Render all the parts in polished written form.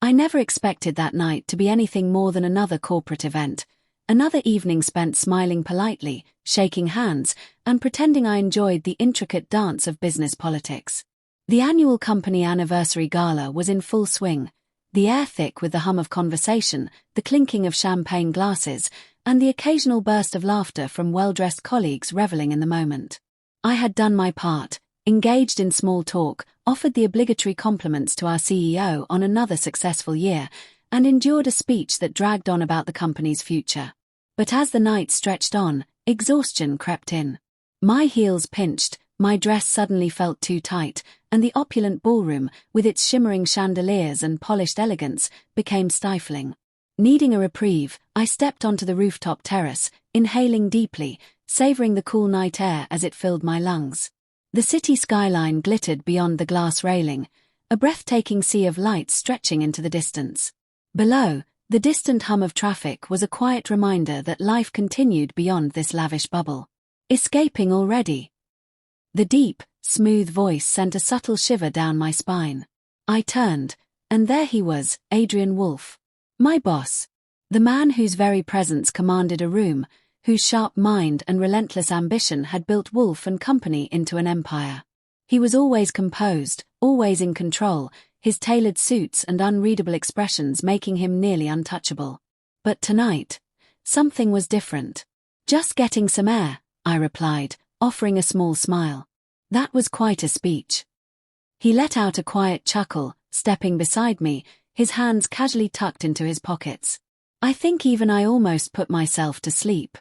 I never expected that night to be anything more than another corporate event, another evening spent smiling politely, shaking hands, and pretending I enjoyed the intricate dance of business politics. The annual company anniversary gala was in full swing, the air thick with the hum of conversation, the clinking of champagne glasses, and the occasional burst of laughter from well-dressed colleagues reveling in the moment. I had done my part, engaged in small talk, offered the obligatory compliments to our CEO on another successful year, and endured a speech that dragged on about the company's future. But as the night stretched on, exhaustion crept in. My heels pinched, my dress suddenly felt too tight, and the opulent ballroom, with its shimmering chandeliers and polished elegance, became stifling. Needing a reprieve, I stepped onto the rooftop terrace, inhaling deeply, savoring the cool night air as it filled my lungs. The city skyline glittered beyond the glass railing, a breathtaking sea of lights stretching into the distance. Below, the distant hum of traffic was a quiet reminder that life continued beyond this lavish bubble. Escaping already? The deep, smooth voice sent a subtle shiver down my spine. I turned, and there he was, Adrian Wolfe. My boss. The man whose very presence commanded a room, whose sharp mind and relentless ambition had built Wolfe and Company into an empire. He was always composed, always in control, his tailored suits and unreadable expressions making him nearly untouchable. But tonight, something was different. "Just getting some air," I replied, offering a small smile. That was quite a speech. He let out a quiet chuckle, stepping beside me, his hands casually tucked into his pockets. I think even I almost put myself to sleep.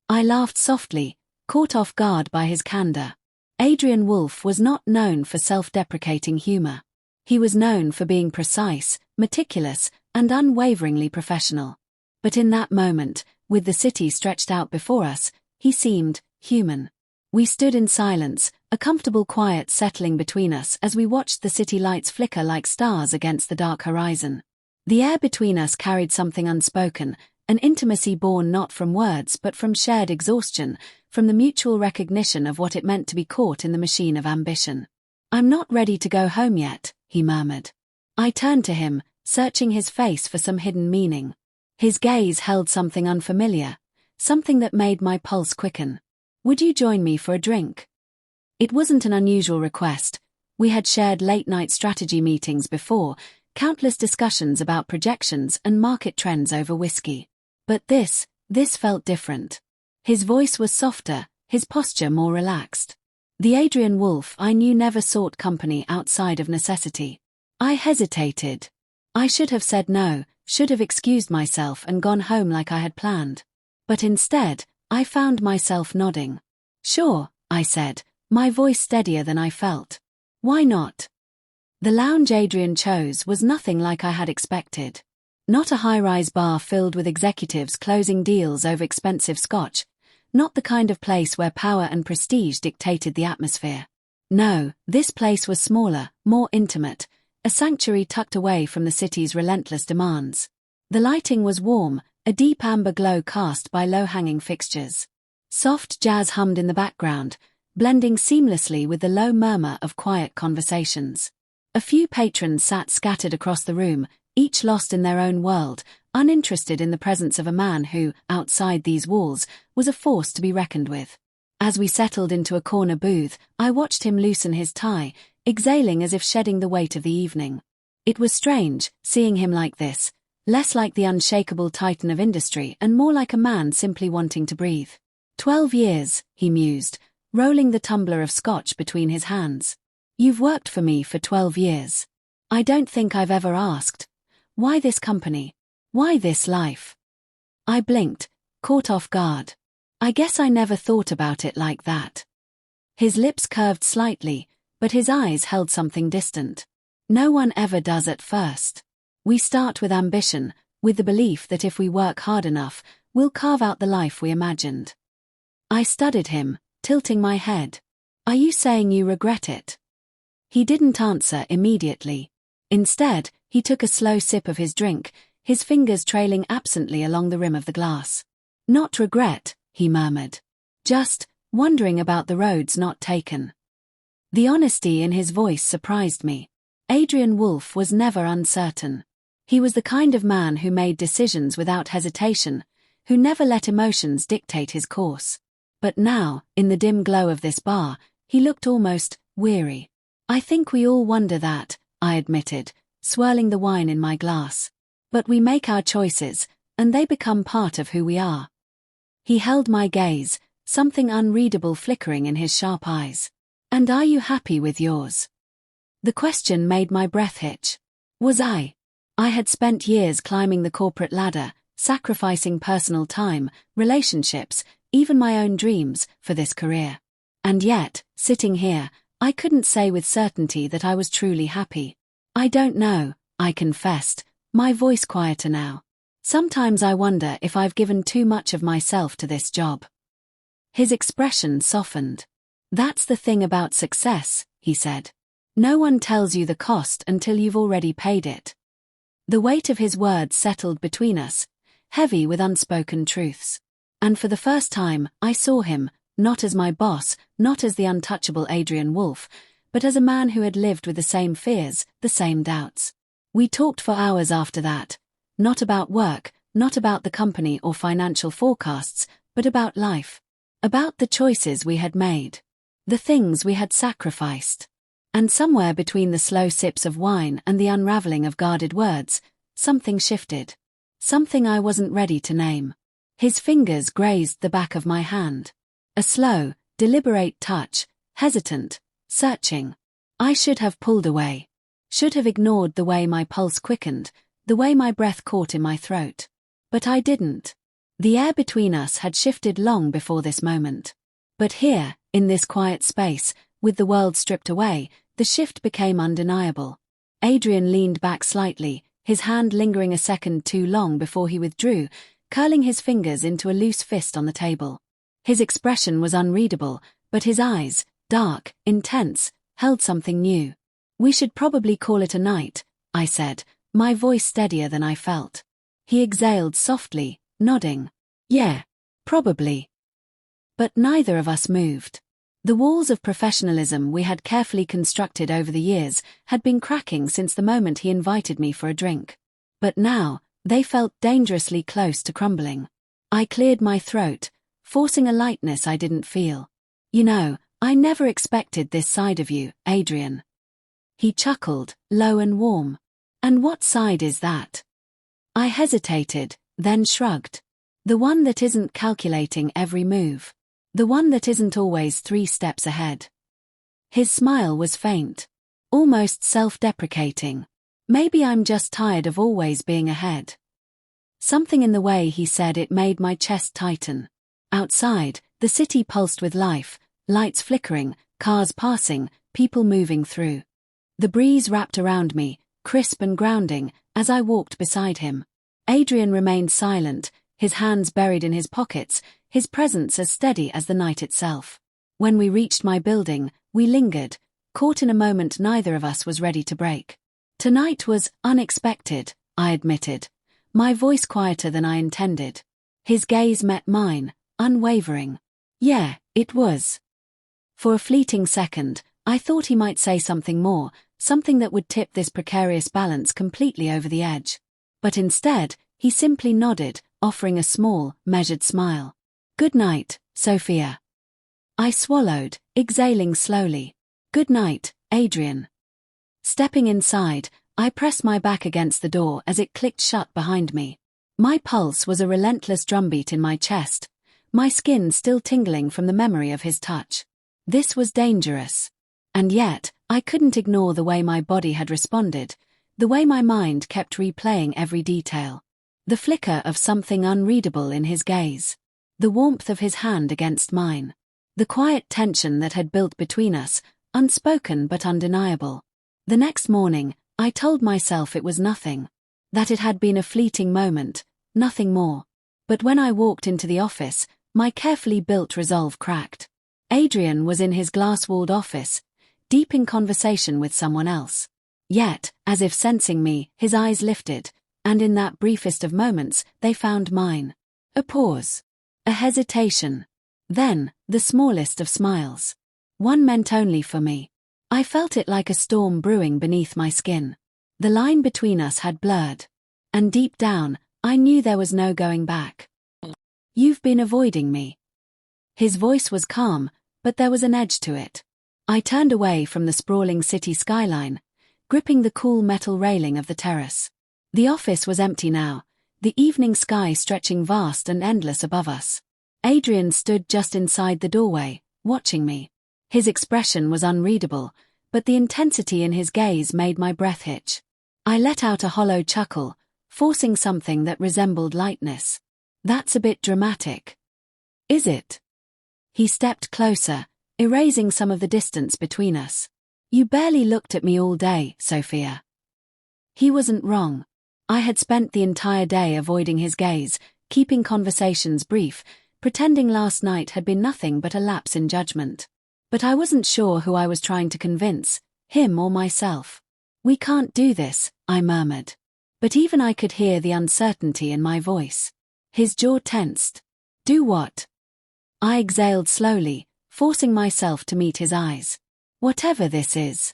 I laughed softly, caught off guard by his candor. Adrian Wolfe was not known for self-deprecating humor. He was known for being precise, meticulous, and unwaveringly professional. But in that moment, with the city stretched out before us, he seemed human. We stood in silence, a comfortable quiet settling between us as we watched the city lights flicker like stars against the dark horizon. The air between us carried something unspoken, an intimacy born not from words but from shared exhaustion, from the mutual recognition of what it meant to be caught in the machine of ambition. "I'm not ready to go home yet," he murmured. I turned to him, searching his face for some hidden meaning. His gaze held something unfamiliar, something that made my pulse quicken. "Would you join me for a drink?" It wasn't an unusual request. We had shared late-night strategy meetings before, countless discussions about projections and market trends over whiskey. But this felt different. His voice was softer, his posture more relaxed. The Adrian Wolfe I knew never sought company outside of necessity. I hesitated. I should have said no, should have excused myself and gone home like I had planned. But instead, I found myself nodding. "Sure," I said, my voice steadier than I felt. "Why not?" The lounge Adrian chose was nothing like I had expected. Not a high-rise bar filled with executives closing deals over expensive scotch. Not the kind of place where power and prestige dictated the atmosphere. No, this place was smaller, more intimate, a sanctuary tucked away from the city's relentless demands. The lighting was warm, a deep amber glow cast by low-hanging fixtures. Soft jazz hummed in the background, blending seamlessly with the low murmur of quiet conversations. A few patrons sat scattered across the room, each lost in their own world, uninterested in the presence of a man who, outside these walls, was a force to be reckoned with. As we settled into a corner booth, I watched him loosen his tie, exhaling as if shedding the weight of the evening. It was strange, seeing him like this, less like the unshakable titan of industry and more like a man simply wanting to breathe. 12 years, he mused, rolling the tumbler of scotch between his hands. "You've worked for me for 12 years. I don't think I've ever asked. Why this company? Why this life?" I blinked, caught off guard. I guess I never thought about it like that. His lips curved slightly, but his eyes held something distant. No one ever does at first. We start with ambition, with the belief that if we work hard enough, we'll carve out the life we imagined. I studied him, tilting my head. "Are you saying you regret it?" He didn't answer immediately. Instead, he took a slow sip of his drink, his fingers trailing absently along the rim of the glass. "Not regret," he murmured. "Just wondering about the roads not taken." The honesty in his voice surprised me. Adrian Wolfe was never uncertain. He was the kind of man who made decisions without hesitation, who never let emotions dictate his course. But now, in the dim glow of this bar, he looked almost weary. "I think we all wonder that," I admitted, swirling the wine in my glass. "But we make our choices, and they become part of who we are." He held my gaze, something unreadable flickering in his sharp eyes. "And are you happy with yours?" The question made my breath hitch. Was I? I had spent years climbing the corporate ladder, sacrificing personal time, relationships, even my own dreams, for this career. And yet, sitting here, I couldn't say with certainty that I was truly happy. "I don't know," I confessed, my voice quieter now. "Sometimes I wonder if I've given too much of myself to this job." His expression softened. "That's the thing about success," he said. "No one tells you the cost until you've already paid it." The weight of his words settled between us, heavy with unspoken truths. And for the first time, I saw him, not as my boss, not as the untouchable Adrian Wolfe, but as a man who had lived with the same fears, the same doubts. We talked for hours after that, not about work, not about the company or financial forecasts, but about life. About the choices we had made. The things we had sacrificed. And somewhere between the slow sips of wine and the unraveling of guarded words, something shifted. Something I wasn't ready to name. His fingers grazed the back of my hand. A slow, deliberate touch, hesitant, searching. I should have pulled away. Should have ignored the way my pulse quickened, the way my breath caught in my throat. But I didn't. The air between us had shifted long before this moment. But here, in this quiet space, with the world stripped away, the shift became undeniable. Adrian leaned back slightly, his hand lingering a second too long before he withdrew, curling his fingers into a loose fist on the table. His expression was unreadable, but his eyes, dark, intense, held something new. "We should probably call it a night," I said, my voice steadier than I felt. He exhaled softly, nodding. "Yeah, probably." But neither of us moved. The walls of professionalism we had carefully constructed over the years had been cracking since the moment he invited me for a drink. But now, they felt dangerously close to crumbling. I cleared my throat, forcing a lightness I didn't feel. "You know, I never expected this side of you, Adrian." He chuckled, low and warm. "And what side is that?" I hesitated, then shrugged. "The one that isn't calculating every move. The one that isn't always 3 steps ahead." His smile was faint, almost self-deprecating. "Maybe I'm just tired of always being ahead." Something in the way he said it made my chest tighten. Outside, the city pulsed with life, lights flickering, cars passing, people moving through. The breeze wrapped around me, crisp and grounding, as I walked beside him. Adrian remained silent, his hands buried in his pockets, his presence as steady as the night itself. When we reached my building, we lingered, caught in a moment neither of us was ready to break. "Tonight was unexpected," I admitted, my voice quieter than I intended. His gaze met mine, unwavering. "Yeah, it was." For a fleeting second, I thought he might say something more, something that would tip this precarious balance completely over the edge. But instead, he simply nodded, offering a small, measured smile. "Good night, Sophia." I swallowed, exhaling slowly. "Good night, Adrian." Stepping inside, I pressed my back against the door as it clicked shut behind me. My pulse was a relentless drumbeat in my chest, my skin still tingling from the memory of his touch. This was dangerous. And yet, I couldn't ignore the way my body had responded, the way my mind kept replaying every detail. The flicker of something unreadable in his gaze. The warmth of his hand against mine. The quiet tension that had built between us, unspoken but undeniable. The next morning, I told myself it was nothing. That it had been a fleeting moment, nothing more. But when I walked into the office, my carefully built resolve cracked. Adrian was in his glass-walled office, deep in conversation with someone else. Yet, as if sensing me, his eyes lifted, and in that briefest of moments, they found mine. A pause. A hesitation. Then, the smallest of smiles. One meant only for me. I felt it like a storm brewing beneath my skin. The line between us had blurred. And deep down, I knew there was no going back. You've been avoiding me. His voice was calm, but there was an edge to it. I turned away from the sprawling city skyline, gripping the cool metal railing of the terrace. The office was empty now, the evening sky stretching vast and endless above us. Adrian stood just inside the doorway, watching me. His expression was unreadable, but the intensity in his gaze made my breath hitch. I let out a hollow chuckle, forcing something that resembled lightness. That's a bit dramatic. Is it? He stepped closer, erasing some of the distance between us. You barely looked at me all day, Sophia. He wasn't wrong. I had spent the entire day avoiding his gaze, keeping conversations brief, pretending last night had been nothing but a lapse in judgment. But I wasn't sure who I was trying to convince, him or myself. We can't do this, I murmured. But even I could hear the uncertainty in my voice. His jaw tensed. Do what? I exhaled slowly, forcing myself to meet his eyes. Whatever this is.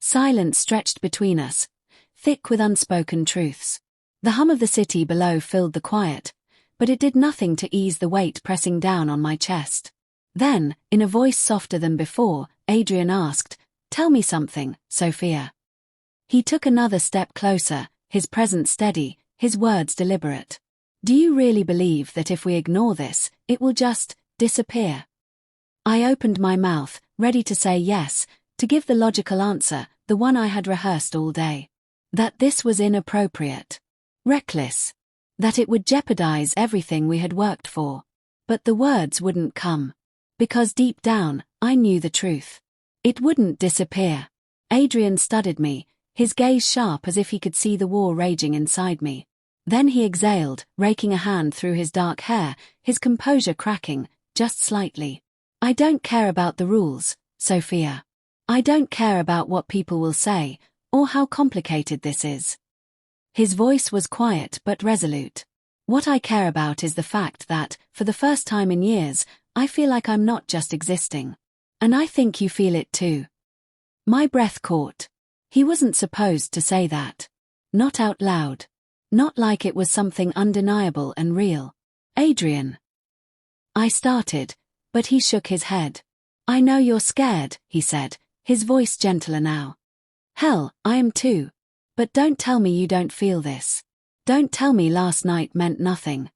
Silence stretched between us, thick with unspoken truths. The hum of the city below filled the quiet, but it did nothing to ease the weight pressing down on my chest. Then, in a voice softer than before, Adrian asked, "Tell me something, Sophia." He took another step closer, his presence steady, his words deliberate. Do you really believe that if we ignore this, it will just disappear? I opened my mouth, ready to say yes, to give the logical answer, the one I had rehearsed all day. That this was inappropriate. Reckless. That it would jeopardize everything we had worked for. But the words wouldn't come. Because deep down, I knew the truth. It wouldn't disappear. Adrian studied me, his gaze sharp as if he could see the war raging inside me. Then he exhaled, raking a hand through his dark hair, his composure cracking, just slightly. I don't care about the rules, Sophia. I don't care about what people will say, or how complicated this is. His voice was quiet but resolute. What I care about is the fact that, for the first time in years, I feel like I'm not just existing. And I think you feel it too. My breath caught. He wasn't supposed to say that. Not out loud. Not like it was something undeniable and real. Adrian. I started, but he shook his head. I know you're scared, he said, his voice gentler now. Hell, I am too. But don't tell me you don't feel this. Don't tell me last night meant nothing.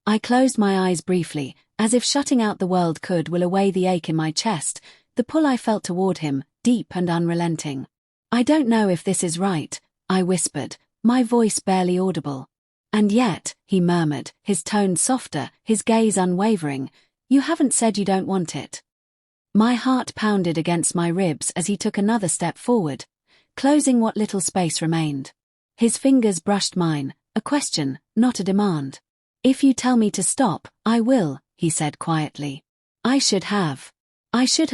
I closed my eyes briefly, as if shutting out the world will away the ache in my chest, the pull I felt toward him, deep and unrelenting. I don't know if this is right, I whispered, my voice barely audible. And yet, he murmured, his tone softer, his gaze unwavering, you haven't said you don't want it. My heart pounded against my ribs as he took another step forward, closing what little space remained. His fingers brushed mine, a question, not a demand. If you tell me to stop, I will, he said quietly. I should have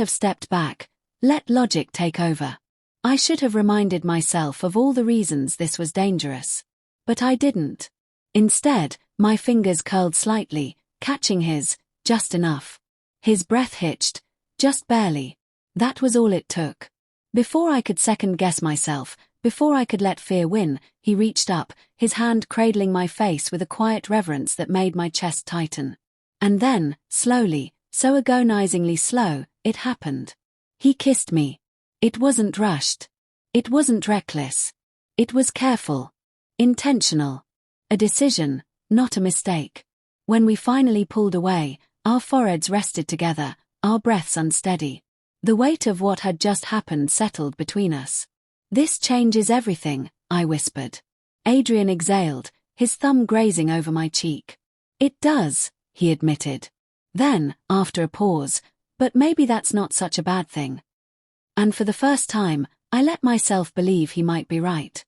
stepped back, let logic take over. I should have reminded myself of all the reasons this was dangerous. But I didn't. Instead, my fingers curled slightly, catching his, just enough. His breath hitched, just barely. That was all it took. Before I could second-guess myself, before I could let fear win, he reached up, his hand cradling my face with a quiet reverence that made my chest tighten. And then, slowly, so agonizingly slow, it happened. He kissed me. It wasn't rushed. It wasn't reckless. It was careful. Intentional. A decision, not a mistake. When we finally pulled away, our foreheads rested together, our breaths unsteady. The weight of what had just happened settled between us. This changes everything, I whispered. Adrian exhaled, his thumb grazing over my cheek. It does, he admitted. Then, after a pause, but maybe that's not such a bad thing. And for the first time, I let myself believe he might be right.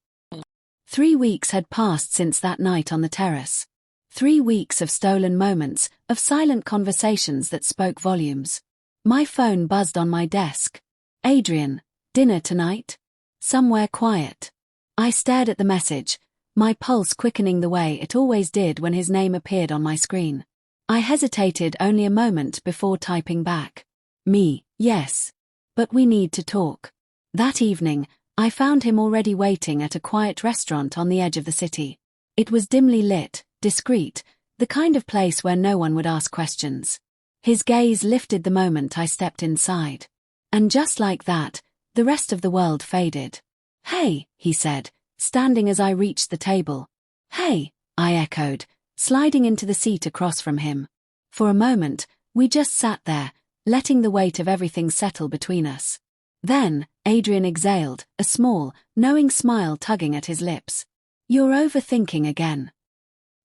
3 weeks had passed since that night on the terrace. 3 weeks of stolen moments, of silent conversations that spoke volumes. My phone buzzed on my desk. Adrian, dinner tonight? Somewhere quiet. I stared at the message, my pulse quickening the way it always did when his name appeared on my screen. I hesitated only a moment before typing back. Me, yes. But we need to talk. That evening, I found him already waiting at a quiet restaurant on the edge of the city. It was dimly lit, discreet, the kind of place where no one would ask questions. His gaze lifted the moment I stepped inside. And just like that, the rest of the world faded. "Hey," he said, standing as I reached the table. "Hey," I echoed, sliding into the seat across from him. For a moment, we just sat there, letting the weight of everything settle between us. Then, Adrian exhaled, a small, knowing smile tugging at his lips. "You're overthinking again."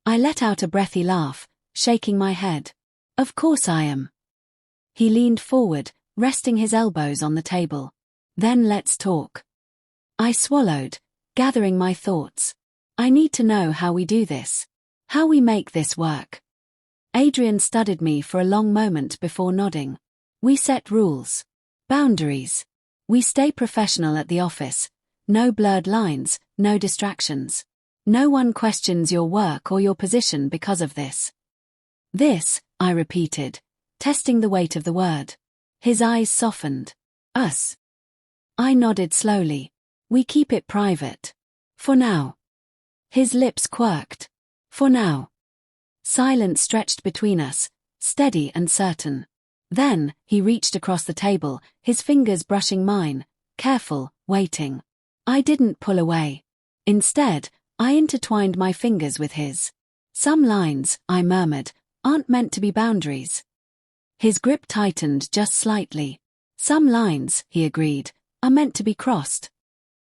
I let out a breathy laugh, shaking my head. "Of course I am." He leaned forward, resting his elbows on the table. "Then let's talk." I swallowed, gathering my thoughts. I need to know how we do this. How we make this work. Adrian studied me for a long moment before nodding. "We set rules. Boundaries. We stay professional at the office. No blurred lines, no distractions. No one questions your work or your position because of this." "This," I repeated, testing the weight of the word. His eyes softened. "Us." I nodded slowly. "We keep it private. For now." His lips quirked. "For now." Silence stretched between us, steady and certain. Then, he reached across the table, his fingers brushing mine, careful, waiting. I didn't pull away. Instead, I intertwined my fingers with his. "Some lines," I murmured, "aren't meant to be boundaries." His grip tightened just slightly. "Some lines," he agreed, "are meant to be crossed."